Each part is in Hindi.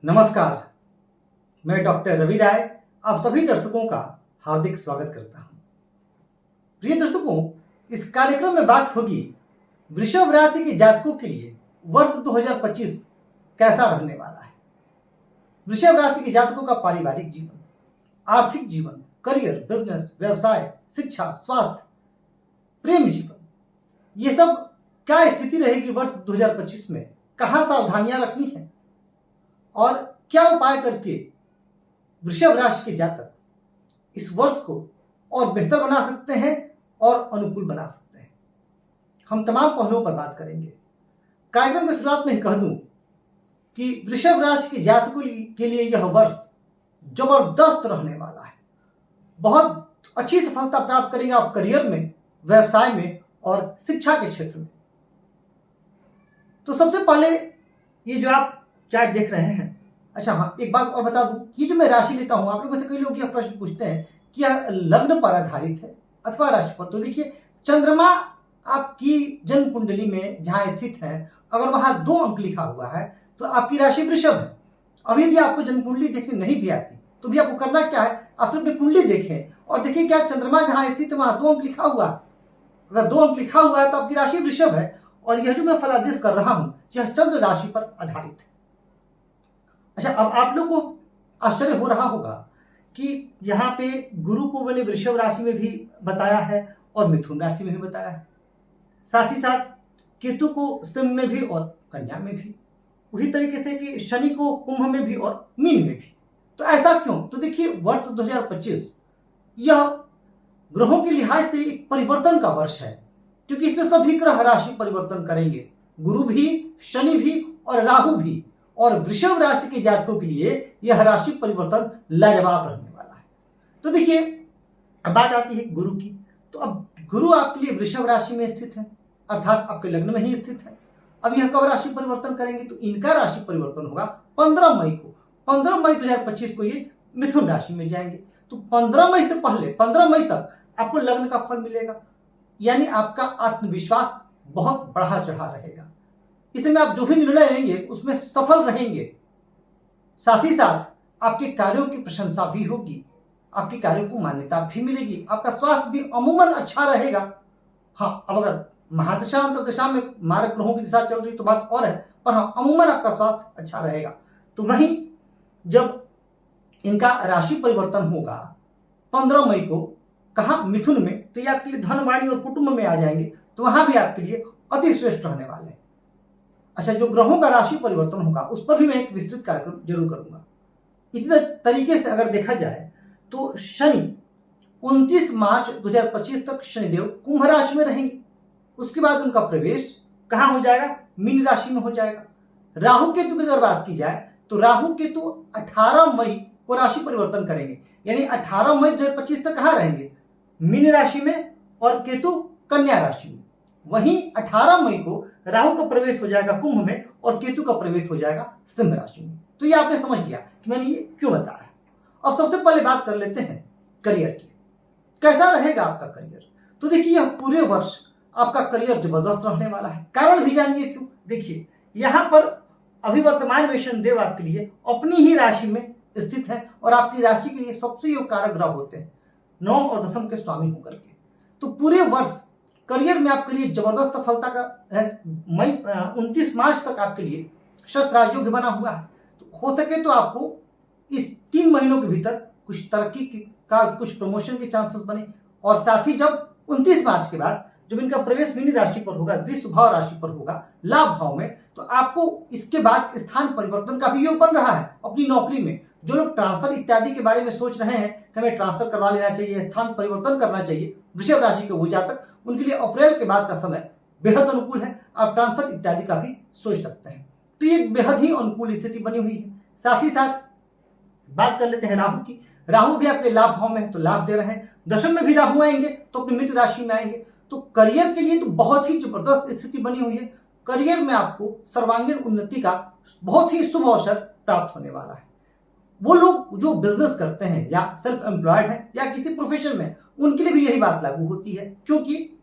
नमस्कार, मैं डॉक्टर रवि राय आप सभी दर्शकों का हार्दिक स्वागत करता हूं। प्रिय दर्शकों, इस कार्यक्रम में बात होगी वृषभ राशि के जातकों के लिए वर्ष 2025 कैसा रहने वाला है। वृषभ राशि के जातकों का पारिवारिक जीवन, आर्थिक जीवन, करियर, बिजनेस, व्यवसाय, शिक्षा, स्वास्थ्य, प्रेम जीवन, ये सब क्या स्थिति रहेगी वर्ष 2025 में, कहाँ सावधानियां रखनी है और क्या उपाय करके वृषभ राशि के जातक इस वर्ष को और बेहतर बना सकते हैं और अनुकूल बना सकते हैं। हम तमाम पहलुओं पर बात करेंगे। कार्यक्रम की शुरुआत में ही कह दूं कि वृषभ राशि के जातकों के लिए यह वर्ष जबरदस्त रहने वाला है। बहुत अच्छी सफलता प्राप्त करेंगे आप करियर में, व्यवसाय में और शिक्षा के क्षेत्र में। तो सबसे पहले ये जो आप चार्ट देख रहे हैं, अच्छा हाँ, एक बात और बता दूं, ये जो मैं राशि लेता हूं, आप लोगों में से कई लोग यह प्रश्न पूछते हैं कि यह लग्न पर आधारित है अथवा राशि पर। तो देखिए, चंद्रमा आपकी जन्म कुंडली में जहां स्थित है, अगर वहां 2 अंक लिखा हुआ है तो आपकी राशि वृषभ है। अब यदि आपको जन्म कुंडली देखने नहीं भी आती तो भी आपको करना क्या है, आप सिर्फ अपनी कुंडली देखें और देखिए क्या चंद्रमा जहां स्थित है वहां 2 अंक लिखा हुआ है। अगर 2 अंक लिखा हुआ है तो आपकी राशि वृषभ है और यह जो मैं फलादेश कर रहा हूं यह चंद्र राशि पर आधारित है। अच्छा, अब आप लोग को आश्चर्य हो रहा होगा कि यहाँ पे गुरु को मैंने वृषभ राशि में भी बताया है और मिथुन राशि में भी बताया है, साथ ही साथ केतु को सिंह में भी और कन्या में भी, उसी तरीके से कि शनि को कुंभ में भी और मीन में भी। तो ऐसा क्यों? तो देखिए, वर्ष 2025 यह ग्रहों के लिहाज से एक परिवर्तन का वर्ष है, क्योंकि इसमें सभी ग्रह राशि परिवर्तन करेंगे, गुरु भी, शनि भी और राहु भी। और वृषभ राशि के जातकों के लिए यह राशि परिवर्तन लाजवाब रहने वाला है। तो देखिए, अब बात आती है गुरु की। तो अब गुरु आपके लिए वृषभ राशि में स्थित है, अर्थात आपके लग्न में ही स्थित है। अब यह कब राशि परिवर्तन करेंगे? तो इनका राशि परिवर्तन होगा 15 मई को। 15 मई 2025 को ये मिथुन राशि में जाएंगे। तो 15 मई से पहले 15 मई तक आपको लग्न का फल मिलेगा, यानी आपका आत्मविश्वास बहुत बढ़ा चढ़ा रहेगा। इसमें आप जो भी निर्णय लेंगे उसमें सफल रहेंगे। साथ ही साथ आपके कार्यों की प्रशंसा भी होगी, आपके कार्यों को मान्यता भी मिलेगी, आपका स्वास्थ्य भी अमूमन अच्छा रहेगा। हाँ, अब अगर महादशा अंतर्दशा में मारक ग्रहों की दिशा चल रही तो बात और है, पर हाँ, अमूमन आपका स्वास्थ्य अच्छा रहेगा। तो वहीं जब इनका राशि परिवर्तन होगा 15 मई को, कहा मिथुन में, तो ये आपके लिए धन, वाणी और कुटुंब में आ जाएंगे। तो वहां भी आपके लिए अति श्रेष्ठ रहने वाले हैं। अच्छा, जो ग्रहों का राशि परिवर्तन होगा उस पर भी मैं एक विस्तृत कार्यक्रम जरूर करूंगा। इसी तरीके से अगर देखा जाए तो शनि 29 मार्च 2025 तक शनिदेव कुंभ राशि में रहेंगे। उसके बाद उनका प्रवेश कहां हो जाएगा? मीन राशि में हो जाएगा। राहु केतु की अगर बात की जाए तो राहु केतु 18 मई को राशि परिवर्तन करेंगे, यानी 18 मई 2025 तक कहां रहेंगे? मीन राशि में और केतु कन्या राशि में। वहीं 18 मई को राहु का प्रवेश हो जाएगा कुंभ में और केतु का प्रवेश हो जाएगा सिंह राशि में। तो ये आपने समझ लिया कि मैंने ये क्यों बताया। अब सबसे पहले बात कर लेते हैं करियर की। कैसा रहेगा आपका करियर? तो देखिए, यह पूरे वर्ष आपका करियर जबरदस्त रहने वाला है। कारण भी जानिए क्यों। देखिए, यहां पर अभी वर्तमान में शनिदेव आपके लिए अपनी ही राशि में स्थित है और आपकी राशि के लिए सबसे योग कारक ग्रह होते हैं, 9 और 10 के स्वामी होकर के। तो पूरे वर्ष करियर में आपके लिए जबरदस्त सफलता का है। मई 29 मार्च तक आपके लिए शश राजयोग बना हुआ है। तो हो सके तो आपको इस 3 महीनों के भीतर कुछ तरक्की का, कुछ प्रमोशन के चांसेस बने। और साथ ही जब 29 मार्च के बाद जब इनका प्रवेश मीन राशि पर होगा, द्विस्वभाव राशि पर होगा, लाभ भाव में, तो आपको इसके बाद स्थान परिवर्तन का भी योग बन रहा है अपनी नौकरी में। जो लोग ट्रांसफर इत्यादि के बारे में सोच रहे हैं कि हमें ट्रांसफर करवा लेना चाहिए, स्थान परिवर्तन करना चाहिए, वृषभ राशि के वो जातक, उनके लिए अप्रैल के बाद का समय बेहद अनुकूल है। आप ट्रांसफर इत्यादि का भी सोच सकते हैं। तो ये बेहद ही अनुकूल स्थिति बनी हुई है। साथ ही साथ बात कर लेते हैं राहु की। राहु भी आपके लाभ भाव में है तो लाभ दे रहे हैं। दशम में भी राहु आएंगे तो अपनी मित्र राशि में आएंगे। तो करियर के लिए तो बहुत ही जबरदस्त स्थिति बनी हुई है। करियर में आपको सर्वांगीण उन्नति का बहुत ही शुभ अवसर प्राप्त होने वाला है। वो लोग जो बिजनेस करते हैं या सेल्फ एम्प्लॉयड हैं या किसी प्रोफेशन में, उनके लिए भी यही बात लागू होती है, क्योंकि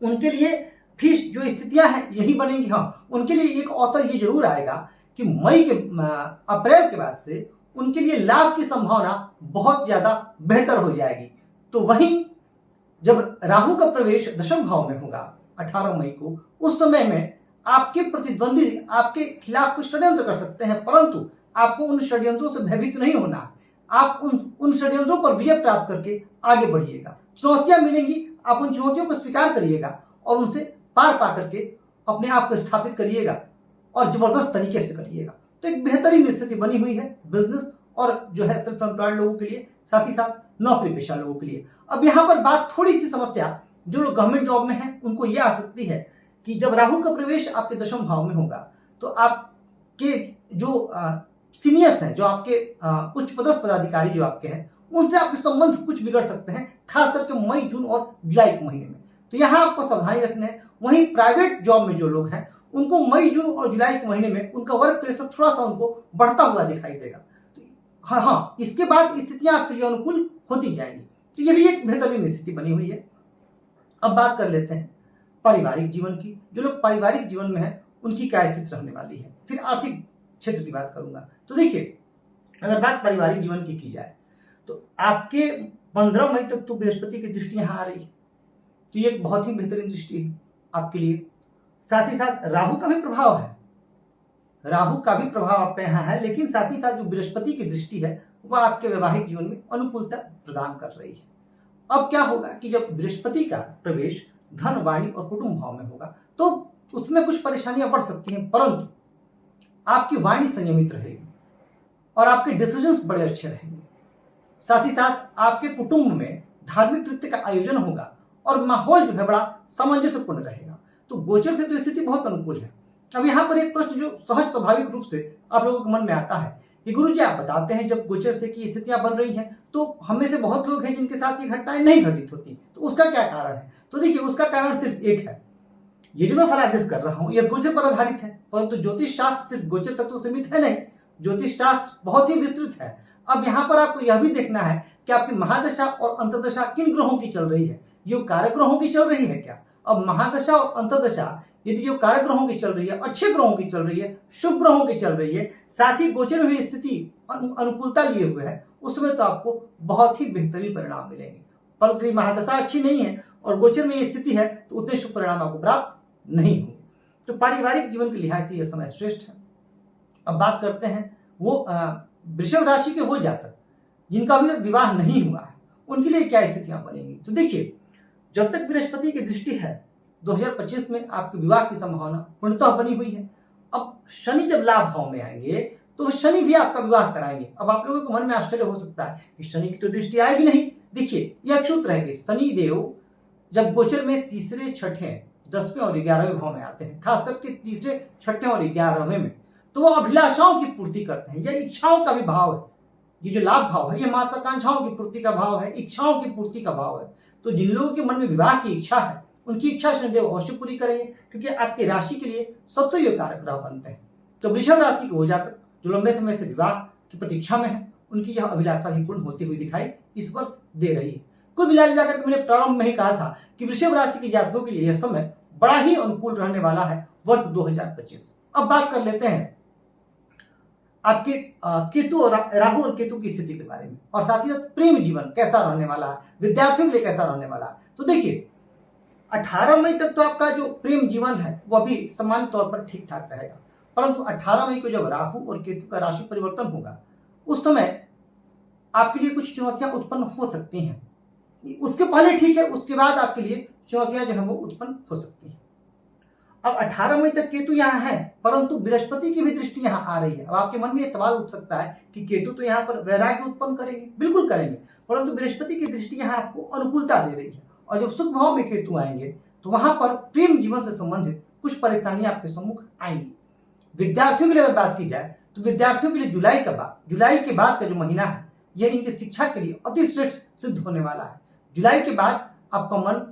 उनके लिए भी जो स्थितियां हैं यही बनेंगी। हाँ, उनके लिए एक अवसर ये जरूर आएगा कि अप्रैल के बाद से उनके लिए लाभ की संभावना बहुत ज्यादा बेहतर हो जाएगी। तो वहीं जब राहु का प्रवेश दशम भाव में होगा 18 मई को, उस समय में आपके प्रतिद्वंदी आपके खिलाफ कुछ षड्यंत्र कर सकते हैं, परंतु आपको उन षड्यंत्रों से भयभीत नहीं होना है। आप उन षड्यंत्रों पर विजय प्राप्त करके आगे बढ़िएगा। चुनौतियां मिलेंगी, आप उन चुनौतियों को स्वीकार करिएगा और उनसे पार पा करके अपने आप को स्थापित करिएगा और जबरदस्त तरीके से करिएगा। तो एक बेहतरीन स्थिति बनी हुई है बिजनेस और जो है सेल्फ एम्प्लॉयड लोगों के लिए, साथ ही साथ नौकरी पेशा लोगों के लिए। अब यहाँ पर बात थोड़ी सी समस्या जो लोग गवर्नमेंट जॉब में हैं उनको यह आ सकती है कि जब राहु का प्रवेश आपके दशम भाव में होगा तो आपके जो सीनियर्स हैं, जो आपके उच्च पदस्थ पदाधिकारी जो आपके हैं, उनसे आपके संबंध कुछ बिगड़ सकते हैं, खास करके मई, जून और जुलाई के महीने में। तो यहाँ आपको सावधानी रखना है। वहीं प्राइवेट जॉब में जो लोग हैं उनको मई, जून और जुलाई के महीने में उनका वर्क प्रेशर थोड़ा सा उनको बढ़ता हुआ दिखाई देगा। तो हाँ, इसके बाद स्थितियां आपके लिए अनुकूल होती जाएंगी। तो ये भी एक बेहतरीन स्थिति बनी हुई है। अब बात कर लेते हैं पारिवारिक जीवन की। जो लोग पारिवारिक जीवन में हैं उनकी क्या स्थिति रहने वाली है। फिर आर्थिक क्षेत्र की बात करूंगा। तो देखिए, अगर बात पारिवारिक जीवन की जाए तो आपके 15 मई तक तो बृहस्पति की दृष्टि यहाँ आ रही है, तो ये एक बहुत ही बेहतरीन दृष्टि है आपके लिए। साथ ही साथ राहु का भी प्रभाव है, राहु का भी प्रभाव आपके यहाँ है, लेकिन साथ ही साथ जो बृहस्पति की दृष्टि है वह आपके वैवाहिक जीवन में अनुकूलता प्रदान कर रही है। अब क्या होगा कि जब बृहस्पति का प्रवेश धन, वाणी और कुटुंब भाव में होगा तो उसमें कुछ परेशानियां बढ़ सकती हैं, परंतु आपकी वाणी संयमित रहेगी और आपके डिसीजंस बड़े अच्छे रहेंगे। साथ ही साथ आपके कुटुंब में धार्मिक नृत्य का आयोजन होगा और माहौल जो है बड़ा सामंजस्यपूर्ण रहेगा। तो गोचर से तो स्थिति बहुत अनुकूल है। अब यहाँ पर एक प्रश्न जो सहज स्वाभाविक रूप से आप लोगों के मन में आता है कि गुरु जी, आप बताते हैं जब गोचर से की स्थितियां बन रही हैं तो हम में से बहुत लोग हैं जिनके साथ ये घटनाएं नहीं घटित होती, तो उसका क्या कारण है। तो देखिए, उसका कारण सिर्फ एक है। ये जो मैं फलादेश कर रहा हूँ ये गोचर पर आधारित है, परंतु ज्योतिष शास्त्र सिर्फ गोचर तक तो सीमित है नहीं, ज्योतिष शास्त्र बहुत ही विस्तृत है। अब यहाँ पर आपको यह भी देखना है कि आपकी महादशा और अंतर्दशा किन ग्रहों की चल रही है। ये कारक ग्रहों की चल रही है क्या। अब महादशा और अंतर्दशा यदि जो कारक ग्रहों की चल रही है, अच्छे ग्रहों की चल रही है, शुभ ग्रहों की चल रही है, साथ ही गोचर में भी स्थिति अनुकूलता लिए हुए है, उसमें तो आपको बहुत ही बेहतरीन परिणाम मिलेंगे। परंतु यदि महादशा अच्छी नहीं है और गोचर में ये स्थिति है तो उतने शुभ परिणाम आपको प्राप्त नहीं होंगे। तो पारिवारिक जीवन के लिहाज से यह समय श्रेष्ठ है। अब बात करते हैं वो वृषभ राशि के वो जातक जिनका अभी तक विवाह नहीं हुआ है, उनके लिए क्या स्थितियां बनेंगी। तो देखिए, जब तक बृहस्पति की दृष्टि है 2025 में आपके विवाह की संभावना पूर्णतः बनी हुई है। अब शनि जब लाभ भाव में आएंगे तो शनि भी आपका विवाह कराएंगे। अब आप लोगों को मन में आश्चर्य हो सकता है कि शनि की तो दृष्टि आएगी नहीं। देखिए, यह सूत्र है कि शनि देव जब गोचर में तीसरे, छठे, 10वें और 11वें भाव में आते हैं, खास करके तीसरे, छठे और 11वें में, तो वो अभिलाषाओं की पूर्ति करते हैं। यह इच्छाओं का भी भाव है। ये जो लाभ भाव है ये महत्वाकांक्षाओं की पूर्ति का भाव है, इच्छाओं की पूर्ति का भाव है। तो जिन लोगों के मन में विवाह की इच्छा है उनकी इच्छा शनिदेव अवश्य पूरी करेंगे, क्योंकि आपकी राशि के लिए सबसे योग्य कारक ग्रह बनते हैं। तो वृषभ राशि के हो जातक जो लंबे समय से विवाह की प्रतीक्षा में है, उनकी यह अभिलाषा भी पूर्ण होती हुई दिखाई इस वर्ष दे रही है। कुल मिलाकर मैंने प्रारंभ में ही कहा था कि वृषभ राशि के जातकों के लिए यह समय बड़ा ही अनुकूल रहने वाला है वर्ष 2025। अब बात कर लेते हैं आपके केतु और राहु और केतु की स्थिति के बारे में, और साथ ही साथ प्रेम जीवन कैसा रहने वाला है, विद्यार्थियों के लिए कैसा रहने वाला है। तो देखिए, 18 मई तक तो आपका जो प्रेम जीवन है वह भी सामान्य तौर पर ठीक ठाक रहेगा, परंतु 18 मई को जब राहु और केतु का राशि परिवर्तन होगा उस समय आपके लिए कुछ चुनौतियां उत्पन्न हो सकती हैं। उसके पहले ठीक है, उसके बाद आपके लिए चुनौतियां जो है वो उत्पन्न हो सकती हैं। अब 18 मई तक केतु यहाँ है, परंतु बृहस्पति की भी दृष्टि यहाँ आ रही है। अब आपके मन में ये सवाल उठ सकता है कि केतु तो यहाँ पर वैराग्य उत्पन्न करेंगे, बिल्कुल करेंगे, परंतु बृहस्पति की दृष्टि यहाँ आपको अनुकूलता दे रही है। और जब सुख भाव में केतु आएंगे तो वहां पर प्रेम जीवन से संबंधित कुछ परेशानियां आपके सम्मुख आएंगी। विद्यार्थियों के लिए अगर बात की जाए तो विद्यार्थियों के लिए जुलाई के बाद का जो महीना है यह इनकी शिक्षा के लिए अति श्रेष्ठ सिद्ध होने वाला है। जुलाई के बाद आपका मन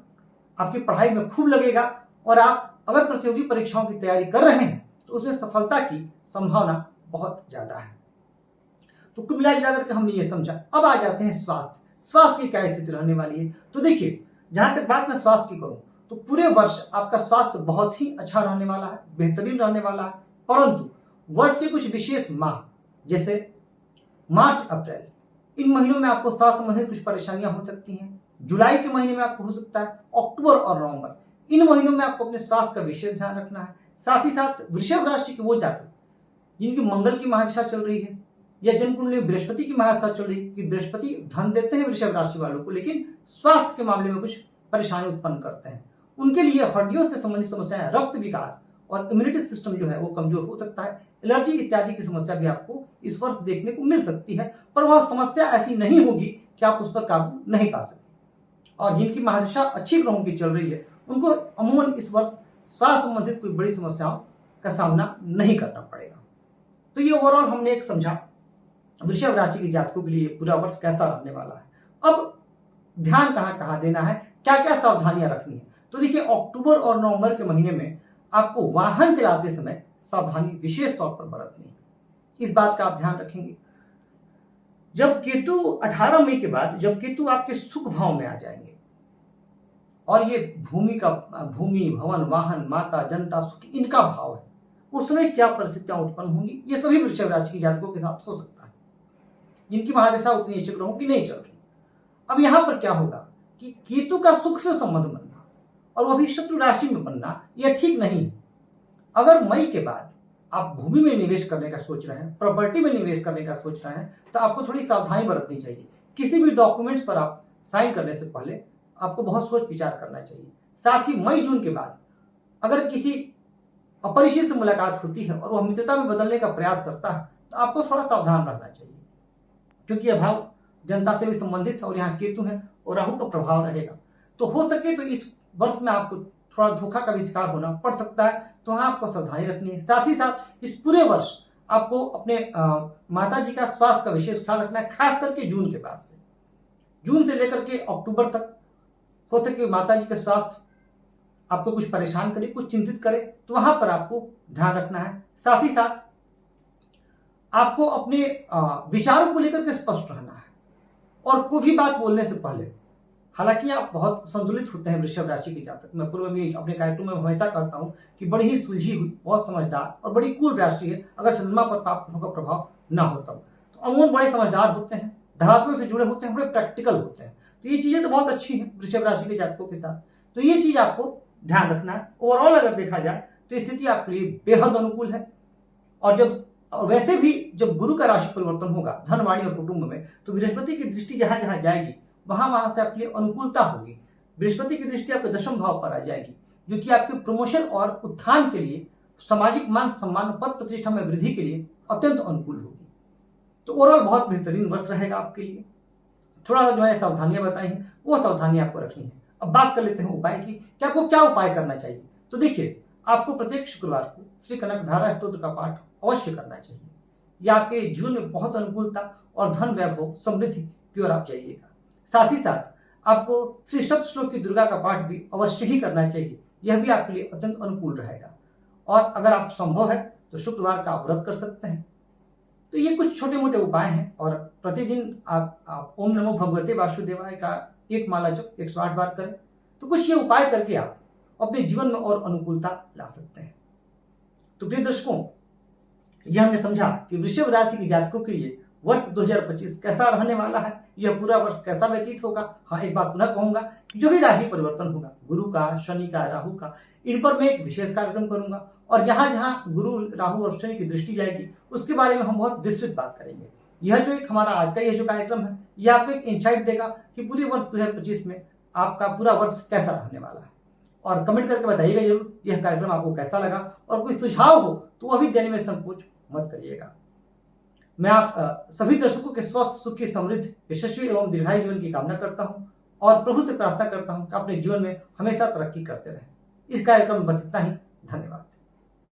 आपकी पढ़ाई में खूब लगेगा और आप अगर प्रतियोगी परीक्षाओं की तैयारी कर रहे हैं तो उसमें सफलता की संभावना बहुत ज्यादा है। तो कुल मिलाकर के हमने ये समझा। अब आ जाते हैं स्वास्थ्य की क्या स्थिति रहने वाली है। तो देखिए, जहां तक बात मैं स्वास्थ्य की करूं तो पूरे वर्ष आपका स्वास्थ्य बहुत ही अच्छा रहने वाला है, बेहतरीन रहने वाला है, परंतु वर्ष के कुछ विशेष माह जैसे मार्च अप्रैल, इन महीनों में आपको स्वास्थ्य संबंधित कुछ परेशानियां हो सकती हैं। जुलाई के महीने में आपको हो सकता है। अक्टूबर और नवंबर, इन महीनों में आपको अपने स्वास्थ्य का विशेष ध्यान रखना है। साथ ही साथ वृषभ राशि के वो जातक जिनकी मंगल की महादशा चल रही है या जिन कुंडली में बृहस्पति की महादशा चल रही है, कि बृहस्पति धन देते हैं वृषभ राशि वालों को, लेकिन स्वास्थ्य के मामले में कुछ परेशानी उत्पन्न करते हैं, उनके लिए हड्डियों से संबंधित समस्याएं, रक्त विकार और इम्यूनिटी सिस्टम जो है वो कमजोर हो सकता है। एलर्जी इत्यादि की समस्या भी आपको इस वर्ष देखने को मिल सकती है, पर वह समस्या ऐसी नहीं होगी कि आप उस पर काबू नहीं पा सके। और जिनकी महादशा अच्छी ग्रहों की चल रही है उनको अमूमन इस वर्ष स्वास्थ्य संबंधित कोई बड़ी समस्याओं का सामना नहीं करना पड़ेगा। तो ये ओवरऑल हमने एक समझा वृषभ राशि के जातकों के लिए पूरा वर्ष कैसा रहने वाला है। अब ध्यान कहाँ कहाँ देना है, क्या क्या सावधानियां रखनी है। तो देखिए, अक्टूबर और नवंबर के महीने में आपको वाहन चलाते समय सावधानी विशेष तौर पर बरतनी है, इस बात का आप ध्यान रखेंगे। जब केतु 18 मई के बाद जब केतु आपके सुख भाव में आ जाएंगे और ये भूमि, भवन, वाहन, माता, जनता, सुख इनका भाव है, उस समय क्या परिस्थितियां उत्पन्न होंगी, ये सभी वृषभ राशि के जातकों के साथ हो सकता है जिनकी महादशा उतनी अच्छी ग्रहों की नहीं चल रही। अब यहां पर क्या होगा कि केतु का सुख से संबंध बनना और वह भी शत्रु राशि में बनना यह ठीक नहीं है। अगर मई के बाद आप भूमि में निवेश करने का सोच रहे हैं, प्रॉपर्टी में निवेश करने का सोच रहे हैं, तो आपको थोड़ी सावधानी बरतनी चाहिए। किसी भी डॉक्यूमेंट्स पर आप साइन करने से पहले आपको बहुत सोच विचार करना चाहिए। साथ ही मई जून के बाद अगर किसी अपरिचित से मुलाकात होती है और वह मित्रता में बदलने का प्रयास करता है तो आपको थोड़ा सावधान रहना चाहिए, क्योंकि यह भाव जनता से भी संबंधित है और यहाँ केतु है और राहु का प्रभाव रहेगा। तो हो सके तो इस वर्ष में आपको थोड़ा धोखा का भी शिकार होना पड़ सकता है, तो हाँ आपको सावधानी रखनी है। साथ ही साथ इस पूरे वर्ष आपको अपने माता जी का स्वास्थ्य का विशेष ख्याल रखना है, खास करके जून के बाद से, जून से लेकर के अक्टूबर तक हो सके माता जी का स्वास्थ्य आपको कुछ परेशान करे, कुछ चिंतित करे, तो वहां पर आपको ध्यान रखना है। साथ ही साथ आपको अपने विचारों को लेकर के स्पष्ट रहना है और कोई भी बात बोलने से पहले, हालांकि आप बहुत संतुलित होते हैं वृषभ राशि के जातक, मैं पूर्व में अपने कार्यक्रम में हमेशा कहता हूं कि बड़ी ही सुलझी हुई, बहुत समझदार और बड़ी कूल राशि है, अगर चंद्रमा पर पाप ग्रहों का प्रभाव ना हो तब। तो अमूमन बड़े समझदार होते हैं, धरातलों से जुड़े होते हैं, बड़े प्रैक्टिकल होते हैं, तो ये चीजें तो बहुत अच्छी हैं वृषभ राशि के जातकों के साथ। तो ये चीज आपको ध्यान रखना है। ओवरऑल अगर देखा जाए तो स्थिति आपके लिए बेहद अनुकूल है। और वैसे भी जब गुरु का राशि परिवर्तन होगा धनवाणी और कुटुंब में, तो बृहस्पति की दृष्टि जहां जहां जाएगी वहां से आपके लिए अनुकूलता होगी। बृहस्पति की दृष्टि आपके दशम भाव पर आ जाएगी, जो कि आपके प्रमोशन और उत्थान के लिए, सामाजिक मान सम्मान, पद प्रतिष्ठा में वृद्धि के लिए अत्यंत अनुकूल होगी। तो ओवरऑल बहुत बेहतरीन वर्ष रहेगा आपके लिए। थोड़ा सा जो मैंने सावधानियां बताई हैं वो सावधानियां आपको रखनी है। अब बात कर लेते हैं उपाय की, कि आपको क्या उपाय करना चाहिए। तो देखिए, आपको प्रत्येक शुक्रवार को श्री कनक धारा स्तोत्र का पाठ अवश्य करना चाहिए। यह आपके जीवन में बहुत अनुकूलता और धन वैभव समृद्धि की ओर आप जाइएगा। साथ ही साथ आपको श्री सप्त श्लोक की दुर्गा का पाठ भी अवश्य ही करना चाहिए, यह भी आपके लिए अत्यंत अनुकूल रहेगा। और अगर आप संभव है तो शुक्रवार का आप व्रत कर सकते हैं। तो ये कुछ छोटे मोटे उपाय हैं, और प्रतिदिन आप ओम नमो भगवते वासुदेवाय का एक माला जप 108 बार करें, तो कुछ ये उपाय करके आप अपने जीवन में और अनुकूलता ला सकते हैं। तो प्रिय दर्शकों, यह हमने समझा कि वृषभ राशि के जातकों के लिए वर्ष 2025 कैसा रहने वाला है, यह पूरा वर्ष कैसा व्यतीत होगा। हाँ, एक बात पुनः कहूंगा कि जो भी राशि परिवर्तन होगा, गुरु का, शनि का, राहु का, इन पर मैं एक विशेष कार्यक्रम करूंगा, और जहां जहां गुरु, राहु और शनि की दृष्टि जाएगी उसके बारे में हम बहुत विस्तृत बात करेंगे। यह जो एक हमारा आज का यह जो कार्यक्रम है, यह आपको एक इंसाइट देगा कि पूरे वर्ष 2025 में आपका पूरा वर्ष कैसा रहने वाला है। और कमेंट करके बताइएगा जरूर यह कार्यक्रम आपको कैसा लगा, और कोई सुझाव हो तो वह भी देने में संकोच मत करिएगा। मैं आप सभी दर्शकों के स्वस्थ, सुखी, समृद्ध, यशस्वी एवं दीर्घायु जीवन की कामना करता हूं, और प्रभु से प्रार्थना करता हूं कि अपने जीवन में हमेशा तरक्की करते रहें। इस कार्यक्रम में बस इतना ही। धन्यवाद।